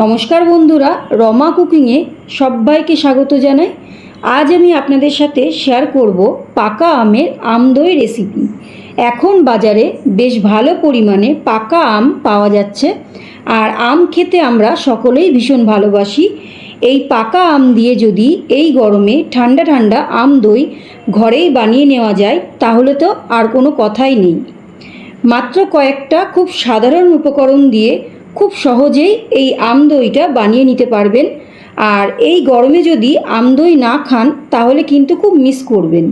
নমস্কার বন্ধুরা, রমা কুকিংয়ে সবাইকে স্বাগত জানাই। আজ আমি আপনাদের সাথে শেয়ার করব পাকা আমের আমদই রেসিপি। এখন বাজারে বেশ ভালো পরিমাণে পাকা আম পাওয়া যাচ্ছে, আর আম খেতে আমরা সকলেই ভীষণ ভালোবাসি। এই পাকা আম দিয়ে যদি এই গরমে ঠান্ডা ঠান্ডা আম দই ঘরেই বানিয়ে নেওয়া যায় তাহলে তো আর কোনো কথাই নেই। মাত্র কয়েকটা খুব সাধারণ উপকরণ দিয়ে খুব সহজেই এই আম দইটা বানিয়ে নিতে পারবেন। আর এই গরমে যদি আম দই না খান তাহলে কিন্তু খুব মিস করবেন।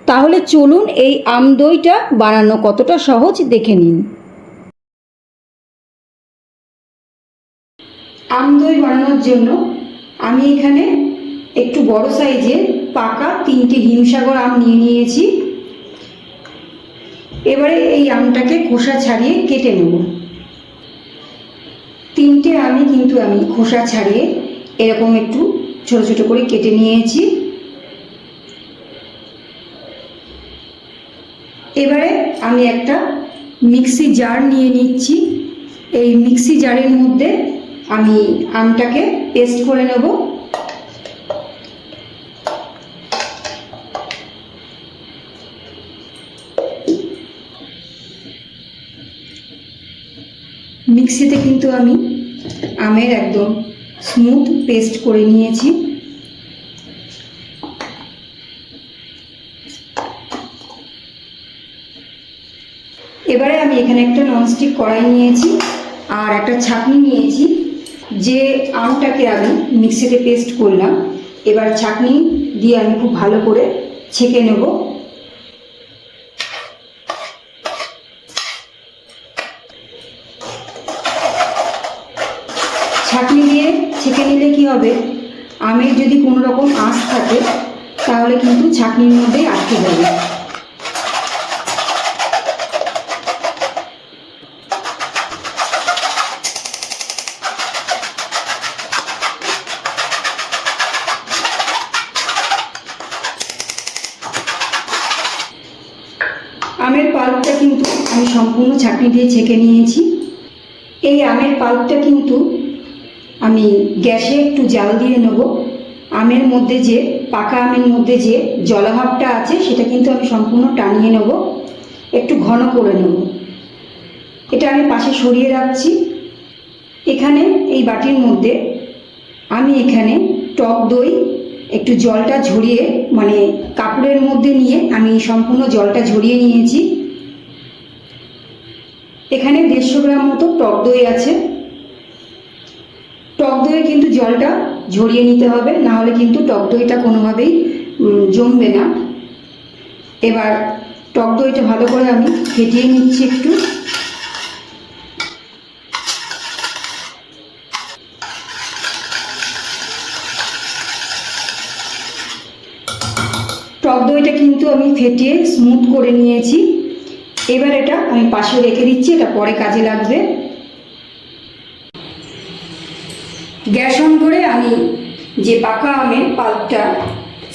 তাহলে চলুন এই আম দইটা বানানো কতটা সহজ দেখে নিন। আম দই বানানোর জন্য আমি এখানে একটু বড় সাইজের পাকা 3টে হিমসাগর আম নিয়ে নিয়েছি। এবারে এই আমটাকে খোসা ছাড়িয়ে কেটে নেব। 3টে আমই কিন্তু আমি খোসা ছাড়িয়ে এরকম একটু ছোট ছোট করে কেটে নিয়েছি। এবারে আমি একটা মিক্সি জার নিয়ে নিচ্ছি। এই মিক্সি জারের মধ্যে আমি আমটাকে পেস্ট করে নেব। মিক্সিতে কিন্তু আমি আমের একদম স্মুথ পেস্ট করে নিয়েছি। এবারে আমি এখানে একটা ননস্টিক কড়াই নিয়েছি আর একটা ছাঁকনি নিয়েছি। যে আমটাকে আমি মিক্সিতে পেস্ট করলাম, এবার ছাঁকনি দিয়ে আমি খুব ভালো করে ছেঁকে নেব। ছাঁকনি দিয়ে ছেঁকে নিলে কি হবে, আমের যদি কোনো রকম আঁশ থাকে তাহলে কিন্তু ছাঁকনির মধ্যেই আটকে যাবে। আমের পাল্পটা কিন্তু আমি সম্পূর্ণ ছাঁকনি দিয়ে ছেঁকে নিয়েছি। এই আমের পাল্পটা কিন্তু আমি গ্যাসে একটু জাল দিয়ে নেব। আমের মধ্যে যে পাকা আমের মধ্যে যে জলাভাবটা আছে সেটা কিন্তু আমি সম্পূর্ণ টানিয়ে নেব, একটু ঘন করে নেব। এটা আমি পাশে সরিয়ে রাখছি। এখানে এই বাটির মধ্যে আমি এখানে টক দই একটু জলটা ঝরিয়ে, মানে কাপড়ের মধ্যে নিয়ে আমি সম্পূর্ণ জলটা ঝরিয়ে নিয়েছি। এখানে 150 গ্রাম মতো টক দই আছে। টক দই কিন্তু জলটা ঝরিয়ে নিতে হবে, না হলে কিন্তু টক দইটা কোনোভাবেই জমবে না। এবার টক দইটা ভালো করে আমি ফেটিয়ে নিচ্ছি একটু। টক দইটা কিন্তু আমি ফেটিয়ে স্মুথ করে নিয়েছি। এবার এটা আমি পাশে রেখে দিচ্ছি, এটা পরে কাজে লাগবে। গ্যাস অন করে আমি যে পাকা আমের পাল্পটা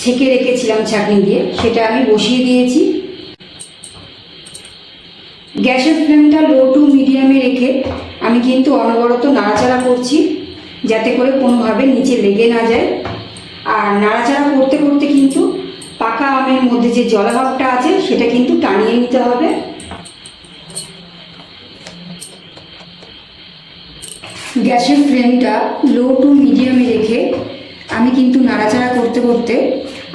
ছেঁকে রেখেছিলাম ছাঁকনি দিয়ে, সেটা আমি বসিয়ে দিয়েছি। গ্যাসের ফ্লেমটা লো টু মিডিয়ামে রেখে আমি কিন্তু অনবরত নাড়াচাড়া করছি, যাতে করে কোনোভাবে নিচে লেগে না যায়। আর নাড়াচাড়া করতে করতে কিন্তু পাকা আমের মধ্যে যে জলাভাবটা আছে সেটা কিন্তু টানিয়ে নিতে হবে। গ্যাসের ফ্লেমটা লো টু মিডিয়ামে রেখে আমি কিন্তু নাড়াচাড়া করতে করতে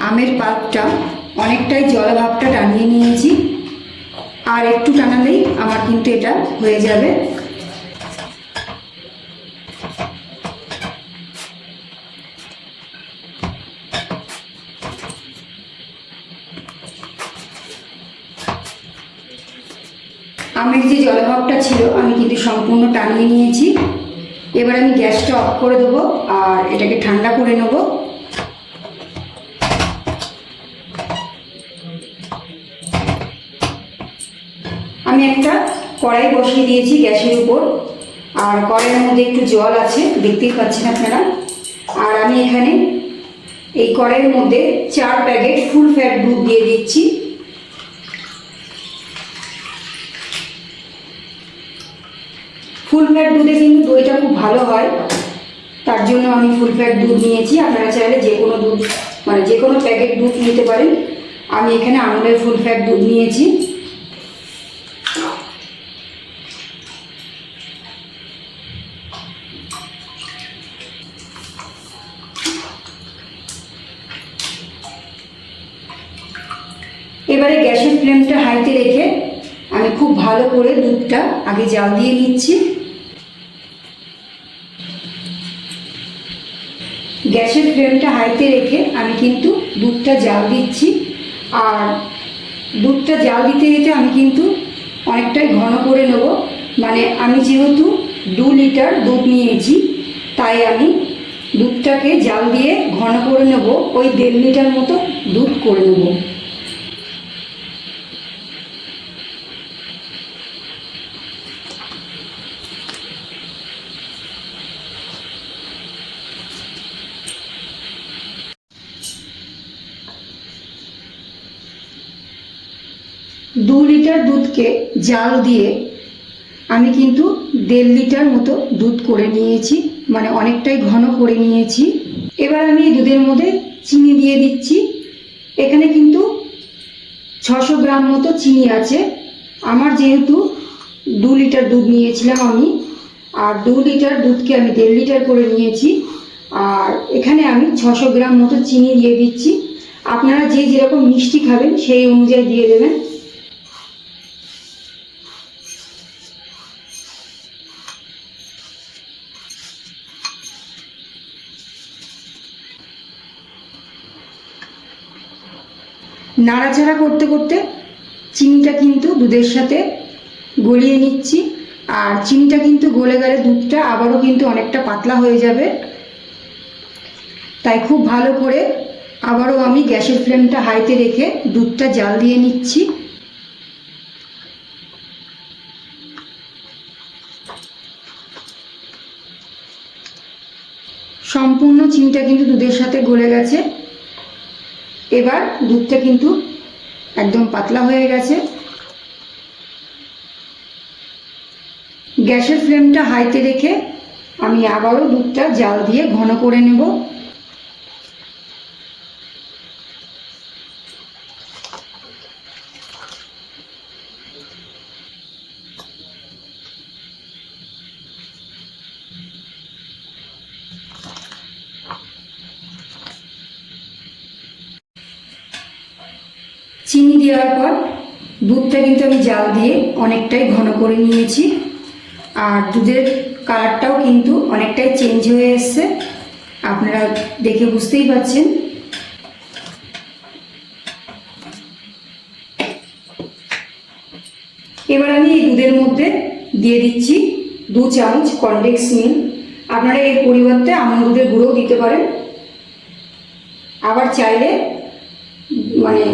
আমের পাল্পটা অনেকটাই জলাভাবটা টানিয়ে নিয়েছি। আর একটু টানালেই আমার কিন্তু এটা হয়ে যাবে। আমের যে জলভাবটা ছিল আমি কিন্তু সম্পূর্ণ টানিয়ে নিয়েছি। এবার আমি গ্যাসটা অফ করে দেবো আর এটাকে ঠান্ডা করে নেব। আমি একটা কড়াই বসিয়ে দিয়েছি গ্যাসের উপর, আর কড়াইয়ের মধ্যে একটু জল আছে, দেখতেই পাচ্ছেন আপনারা। আর আমি এখানে এই কড়াইয়ের মধ্যে 4 প্যাকেট ফুল ফ্যাট দুধ দিয়ে দিচ্ছি। ফুল ফ্যাট দুধে কিন্তু দইটা খুব ভালো হয়। তার জন্য আমি ফুল ফ্যাট দুধ নিয়েছি। আপনারা চাইলে যে কোনো দুধ মানে যে কোনো প্যাকেট দুধ নিতে পারেন। আমি এখানে আমুলের ফুল ফ্যাট দুধ নিয়েছি। এবারে গ্যাসের ফ্লেমটা হাইতে রেখে আমি খুব ভালো করে দুধটা আগে জাল দিয়ে নিচ্ছি। গ্যাসের ফ্লেমটা হাইতে রেখে আমি কিন্তু দুধটা জাল দিচ্ছি। আর দুধটা জাল দিতে দিতে আমি কিন্তু অনেকটাই ঘন করে নেব। মানে আমি যেহেতু 2 লিটার দুধ নিয়েছি, তাই আমি দুধটাকে জাল দিয়ে ঘন করে নেব। ওই 1.5 লিটার মতো দুধ করে নেব। দু লিটার দুধকে জাল দিয়ে আমি কিন্তু 1.5 লিটার মতো দুধ করে নিয়েছি, মানে অনেকটাই ঘন করে নিয়েছি। এবার আমি এই দুধের মধ্যে চিনি দিয়ে দিচ্ছি। এখানে কিন্তু 600 গ্রাম মতো চিনি আছে। আমার যেহেতু 2 লিটার দুধ নিয়েছিলাম আমি, আর 2 লিটার দুধকে আমি 1.5 লিটার করে নিয়েছি। আর এখানে আমি 600 গ্রাম মতো চিনি দিয়ে দিচ্ছি। আপনারা যে যেরকম মিষ্টি খাবেন সেই অনুযায়ী দিয়ে দেবেন। নাড়াচাড়া করতে করতে চিনিটা কিন্তু দুধের সাথে গলিয়ে নিচ্ছি। আর চিনিটা কিন্তু গলে গেলে দুধটা আবারও কিন্তু অনেকটা পাতলা হয়ে যাবে। তাই খুব ভালো করে আবারও আমি গ্যাসের ফ্লেমটা হাইতে রেখে দুধটা জাল দিয়ে নিচ্ছি। সম্পূর্ণ চিনিটা কিন্তু দুধের সাথে গলে গেছে। এবার দুধটা কিন্তু একদম পাতলা হয়ে গেছে। গ্যাসের ফ্লেমটা হাইতে রেখে আমি আবারও দুধটা জাল দিয়ে ঘন করে নেব। চিনি দেওয়ার পর দুধটা কিন্তু আমি জাল দিয়ে অনেকটাই ঘন করে নিয়েছি। আর দুধের কালারটাও কিন্তু অনেকটাই চেঞ্জ হয়ে এসছে, আপনারা দেখে বুঝতেই পারছেন। এবার আমি এই দুধের মধ্যে দিয়ে দিচ্ছি 2 চামচ কনডেন্স মিল্ক। আপনারা এর পরিবর্তে আমুল দুধের গুঁড়োও দিতে পারেন। আবার চাইলে মানে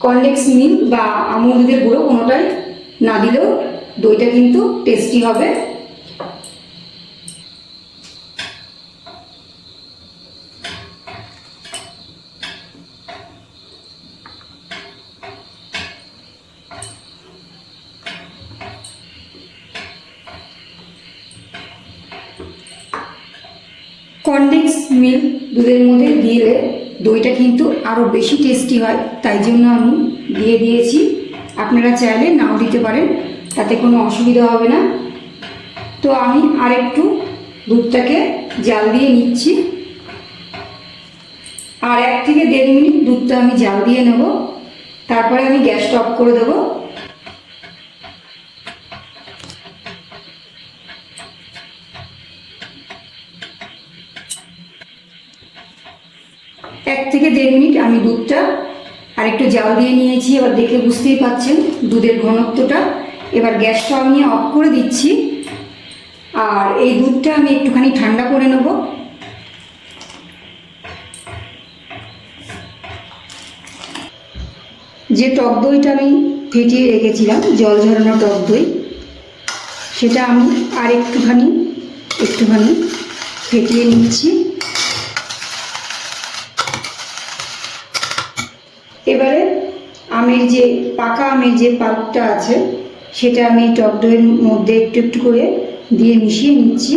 কনডেন্স মিল্ক বা আমুল দুধের গুঁড়ো কোনোটাই না দিলেও দইটা কিন্তু টেস্টি হবে। কনডেন্স মিল্ক দুধের মধ্যে দিলে দইটা কিন্তু আরও বেশি টেস্টি হয়, তাই জন্য আমি দিয়ে দিয়েছি। আপনারা চাইলে নাও দিতে পারেন, তাতে কোনো অসুবিধা হবে না। তো আমি আরেকটু দুধটাকে জাল দিয়ে নিচ্ছি। আর 1 থেকে 1.5 মিনিট দুধটা আমি জাল দিয়ে নেব। তারপরে আমি গ্যাসটা অফ করে দেবো। এক থেকে 1.5 মিনিট আমি দুধটা আর একটু জাল দিয়ে নিয়েছি। এবার দেখে বুঝতেই পাচ্ছেন দুধের ঘনত্বটা। এবার গ্যাসটা আমি অফ করে দিচ্ছি। আর এই দুধটা আমি একটুখানি ঠান্ডা করে নেব। যে টক দইটা আমি ফেটিয়ে রেখেছিলাম, জল ঝরানো টক দই, সেটা আমি আর একটুখানি ফেটিয়ে নিচ্ছি। এবারে আমের যে পাকা আমের যে পাল্পটা আছে সেটা আমি টক দইয়ের মধ্যে একটু একটু করে দিয়ে মিশিয়ে নিচ্ছি।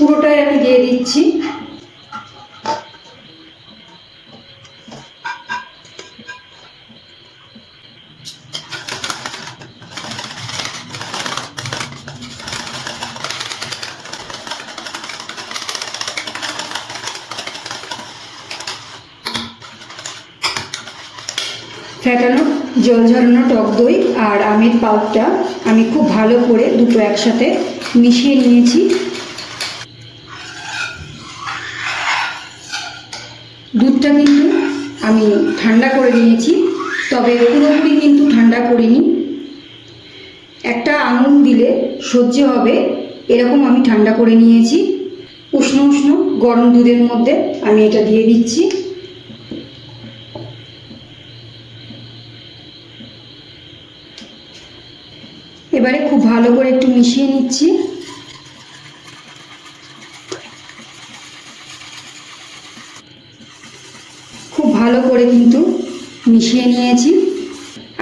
পুরোটাই আমি দিয়ে দিচ্ছি। ফ্যাটানো জল ঝরানো টক দই আর আমের পাল্পটা আমি খুব ভালো করে দুটো একসাথে মিশিয়ে নিয়েছি। দুধটা কিন্তু আমি ঠান্ডা করে নিয়েছি, তবে পুরোপুরি কিন্তু ঠান্ডা করিনি। একটা আঙুল দিলে সহ্য হবে এরকম আমি ঠান্ডা করে নিয়েছি। উষ্ণ উষ্ণ গরম দুধের মধ্যে আমি এটা দিয়ে দিচ্ছি। এবারে খুব ভালো করে একটু মিশিয়ে নিচ্ছি। খুব ভালো করে কিন্তু মিশিয়ে নিয়েছি,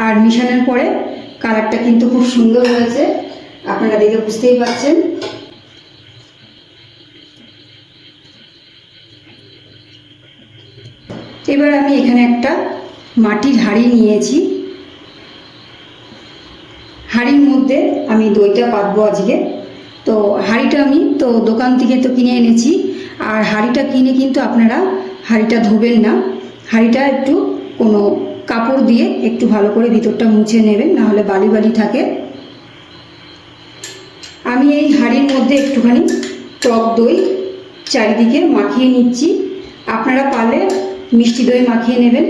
আর মিশানোর পরে কালারটা কিন্তু খুব সুন্দর হয়েছে, আপনারা দেখে বুঝতেই পারছেন। এবার আমি এখানে একটা মাটির হাঁড়ি নিয়েছি। হাঁড়ির মধ্যে আমি দইটা পাতবো আজকে। তো হাঁড়িটা আমি তো দোকান থেকে তো কিনে এনেছি, আর হাঁড়িটা কিনে কিন্তু আপনারা হাঁড়িটা ধোবেন না। হাঁড়িটা একটু কোনো কাপড় দিয়ে একটু ভালো করে ভিতরটা মুছে নেবেন, নাহলে বালি বালি থাকে। আমি এই হাঁড়ির মধ্যে একটুখানি টক দই চারিদিকে মাখিয়ে নিচ্ছি। আপনারা পারলে মিষ্টি দই মাখিয়ে নেবেন।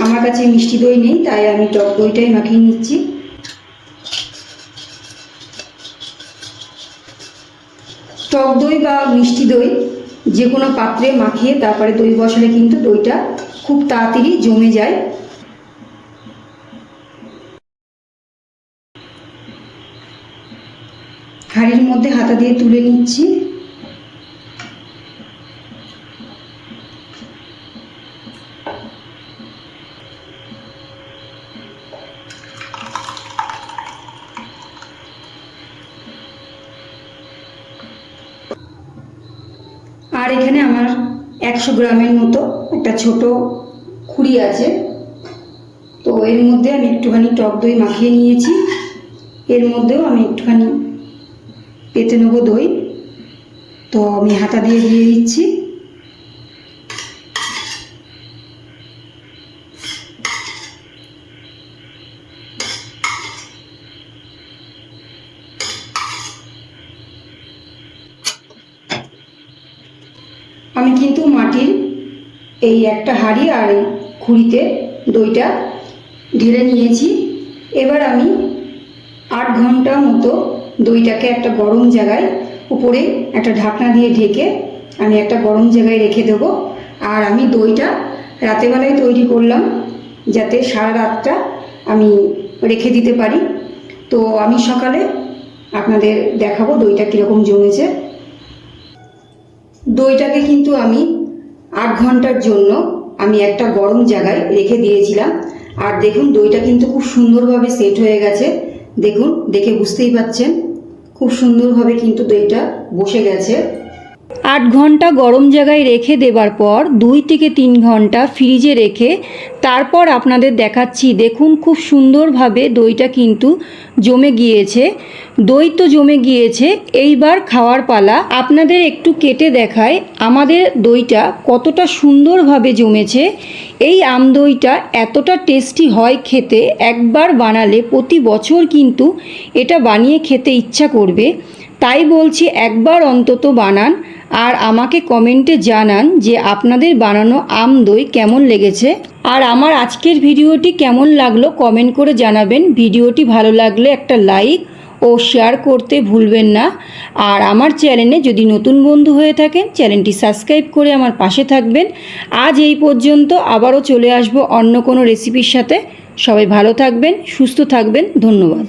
আমার কাছে মিষ্টি দই নেই, তাই আমি টক দইটাই মাখিয়ে নিচ্ছি। টক দই বা মিষ্টি দই যে কোনো পাত্রে মাখিয়ে তারপরে দই বসালে কিন্তু দইটা খুব তাড়াতাড়ি জমে যায়। হাঁড়ির মধ্যে হাতা দিয়ে তুলে নিচ্ছি। আর এখানে আমার 100 গ্রামের মতো একটা ছোট খুঁড়ি আছে, তো এর মধ্যে আমি একটুখানি টক দই মাখিয়ে নিয়েছি। এর মধ্যেও আমি একটুখানি পেতে নেব দই, তো আমি হাতা দিয়ে দিয়ে দিচ্ছি। আমি কিন্তু মাটির এই একটা হাঁড়ি আর এই খুঁড়িতে দইটা ঢেলে নিয়েছি। এবার আমি 8 ঘন্টা মতো দইটাকে একটা গরম জায়গায় উপরে একটা ঢাকনা দিয়ে ঢেকে আমি একটা গরম জায়গায় রেখে দেবো। আর আমি দইটা রাতেবেলায় তৈরি করলাম, যাতে সারা রাতটা আমি রেখে দিতে পারি। তো আমি সকালে আপনাদের দেখাবো দইটা কীরকম জমেছে। দইটাকে কিন্তু আমি 8 ঘন্টার জন্য আমি একটা গরম জায়গায় রেখে দিয়েছিলাম। আর দেখুন দইটা কিন্তু খুব সুন্দরভাবে সেট হয়ে গেছে। দেখুন, দেখে বুঝতেই পাচ্ছেন খুব সুন্দরভাবে কিন্তু দইটা বসে গেছে। 8 ঘন্টা গরম জায়গায় রেখে দেবার পর 2 থেকে 3 ঘন্টা ফ্রিজে রেখে তারপর আপনাদের দেখাচ্ছি। দেখুন খুব সুন্দরভাবে দইটা কিন্তু জমে গিয়েছে। দই তো জমে গিয়েছে, এইবার খাওয়ার পালা। আপনাদের একটু কেটে দেখায় আমাদের দইটা কতটা সুন্দরভাবে জমেছে। এই আম দইটা এতটা টেস্টি হয় খেতে, একবার বানালে প্রতি বছর কিন্তু এটা বানিয়ে খেতে ইচ্ছা করবে। তাই বলছি একবার অন্তত বানান, আর আমাকে কমেন্টে জানান যে আপনাদের বানানো আম দই কেমন লেগেছে। আর আমার আজকের ভিডিওটি কেমন লাগলো কমেন্ট করে জানাবেন। ভিডিওটি ভালো লাগলে একটা লাইক ও শেয়ার করতে ভুলবেন না। আর আমার চ্যানেলে যদি নতুন বন্ধু হয়ে থাকেন চ্যানেলটি সাবস্ক্রাইব করে আমার পাশে থাকবেন। আজ এই পর্যন্ত, আবারও চলে আসবো অন্য কোনো রেসিপির সাথে। সবাই ভালো থাকবেন, সুস্থ থাকবেন। ধন্যবাদ।